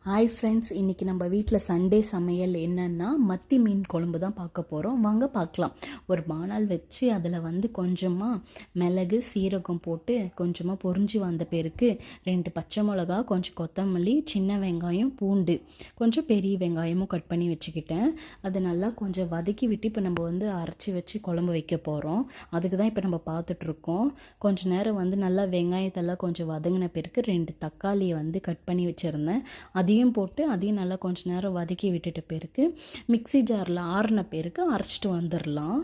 Hi friends, இன்றைக்கி நம்ம வீட்டில் சண்டே சமையல் என்னென்னா மத்தி மீன் குழம்பு தான் பார்க்க போகிறோம். வாங்க பார்க்கலாம். ஒரு பானால் வச்சு அதில் கொஞ்சமாக மிளகு சீரகம் போட்டு கொஞ்சமாக பொரிஞ்சு வந்த பேருக்கு 2 பச்சை மிளகா, கொஞ்சம் கொத்தமல்லி, சின்ன வெங்காயம், பூண்டு, கொஞ்சம் பெரிய வெங்காயமும் கட் பண்ணி வச்சுக்கிட்டேன். அது நல்லா கொஞ்சம் வதக்கி விட்டு இப்போ நம்ம அரைச்சி வச்சு குழம்பு வைக்க போகிறோம். அதுக்கு தான் இப்போ நம்ம பார்த்துட்ருக்கோம். கொஞ்சம் நேரம் நல்லா வெங்காயத்தெல்லாம் கொஞ்சம் வதங்கின பேருக்கு 2 தக்காளியை கட் பண்ணி வச்சுருந்தேன். அதையும் போட்டு அதையும் நல்லா கொஞ்சம் நேரம் வதக்கி விட்டுட்ட பேருக்கு மிக்ஸி ஜாரில் ஆறின பேருக்கு அரைச்சிட்டு வந்துடலாம்.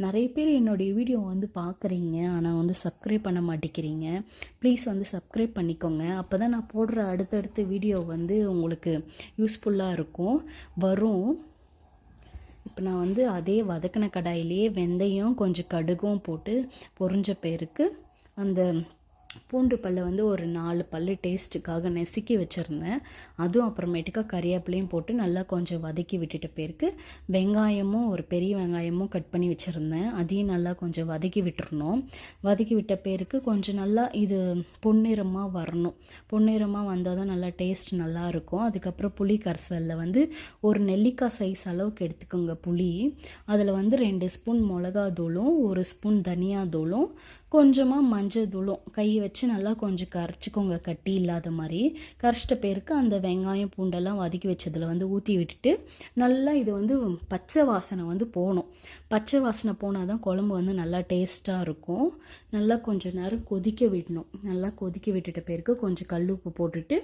நிறைய பேர் என்னுடைய வீடியோ பார்க்குறீங்க, ஆனால் சப்ஸ்கிரைப் பண்ண மாட்டேங்கிறீங்க. ப்ளீஸ் சப்ஸ்கிரைப் பண்ணிக்கோங்க. அப்போ தான் நான் போடுற அடுத்தடுத்த வீடியோ உங்களுக்கு யூஸ்ஃபுல்லாக இருக்கும் வரும். இப்போ நான் அதே வதக்கின கடாயிலேயே வெந்தயம் கொஞ்சம் கடுகும் போட்டு பொரிஞ்ச பேருக்கு அந்த பூண்டு பல்லை ஒரு 4 பல்லு டேஸ்ட்டுக்காக நெசுக்கி வச்சுருந்தேன். அதுவும் அப்புறமேட்டுக்கா கறிவேப்பிலையும் போட்டு நல்லா கொஞ்சம் வதக்கி விட்டுட்ட பேருக்கு வெங்காயமும் ஒரு பெரிய வெங்காயமும் கட் பண்ணி வச்சுருந்தேன். அதையும் நல்லா கொஞ்சம் வதக்கி விட்டுறணும். வதக்கி விட்ட பேருக்கு கொஞ்சம் நல்லா இது பொன்னிறமாக வரணும். பொன்னிறமாக வந்தால் தான் நல்லா டேஸ்ட் நல்லாயிருக்கும். அதுக்கப்புறம் புளி கரைசலில் ஒரு நெல்லிக்காய் சைஸ் அளவுக்கு எடுத்துக்கோங்க புளி. அதில் 2 ஸ்பூன் மிளகாத்தூளும் 1 ஸ்பூன் தனியாத்தூளும் கொஞ்சமாக மஞ்சள் தூளும் கை வச்சு நல்லா கொஞ்சம் கரைச்சிக்கோங்க, கட்டி இல்லாத மாதிரி. கரைச்சிட்ட பேருக்கு அந்த வெங்காயம் பூண்டெல்லாம் வதக்கி வச்சதில் ஊற்றி விட்டுட்டு நல்லா இது பச்சை வாசனை போகணும். பச்சை வாசனை போனால் தான் குழம்பு நல்லா டேஸ்ட்டாக இருக்கும். நல்லா கொஞ்சம் நேரம் கொதிக்க விடணும். நல்லா கொதிக்க விட்டுட்ட பேருக்கு கொஞ்சம் கல் உப்பு போட்டுட்டு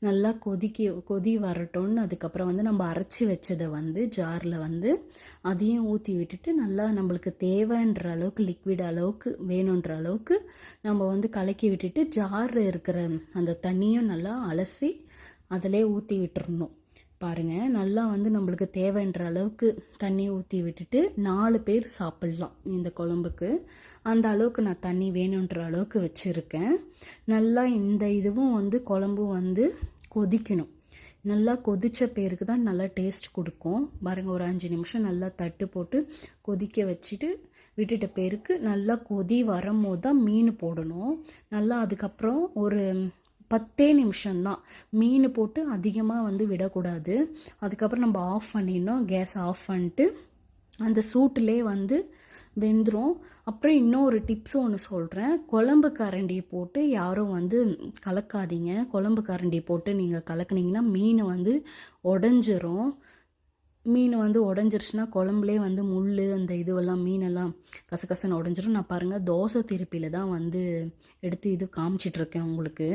நல்லா கொதி வரட்டும்னு அதுக்கப்புறம் நம்ம அரைச்சி வச்சதை ஜாரில் அதையும் ஊற்றி விட்டுட்டு நல்லா நம்மளுக்கு தேவைன்ற அளவுக்கு லிக்விட் அளவுக்கு வேணுன்ற அளவுக்கு நம்ம கலக்கி விட்டுட்டு ஜாரில் இருக்கிற அந்த தண்ணியும் நல்லா அலசி அதிலே ஊற்றி விட்டுறணும். பாருங்கள், நல்லா நம்மளுக்கு தேவைன்ற அளவுக்கு தண்ணி ஊற்றி விட்டுட்டு 4 பேர் சாப்பிட்லாம் இந்த குழம்புக்கு. அந்த அளவுக்கு நான் தண்ணி வேணுன்ற அளவுக்கு வச்சுருக்கேன். நல்லா இந்த இதுவும் குழம்பும் கொதிக்கணும். நல்லா கொதித்த பேருக்கு தான் நல்லா டேஸ்ட் கொடுக்கும். பாருங்கள், ஒரு 5 நிமிஷம் நல்லா தட்டு போட்டு கொதிக்க வச்சுட்டு விட்டுட்ட பேருக்கு நல்லா கொதி வரும்போது தான் மீன் போடணும். நல்லா அதுக்கப்புறம் ஒரு 10 நிமிஷம்தான் மீன் போட்டு அதிகமாக விடக்கூடாது. அதுக்கப்புறம் நம்ம ஆஃப் பண்ணிடணும். கேஸ் ஆஃப் பண்ணிட்டு அந்த சூட்டிலே வெந்துடும். அப்புறம் இன்னொரு டிப்ஸ் ஒன்று சொல்கிறேன். குழம்பு கரண்டி போட்டு யாரும் கலக்காதீங்க. குழம்பு கரண்டி போட்டு நீங்கள் கலக்குனீங்கன்னா மீன் உடஞ்சிரும். மீன் உடஞ்சிருச்சுன்னா குழம்புலே முள் அந்த இதுவெல்லாம் மீனெல்லாம் கசகசன்னு உடஞ்சிரும். நான் பாருங்கள் தோசை திருப்பியில் தான் எடுத்து இது காமிச்சிட்ருக்கேன் உங்களுக்கு.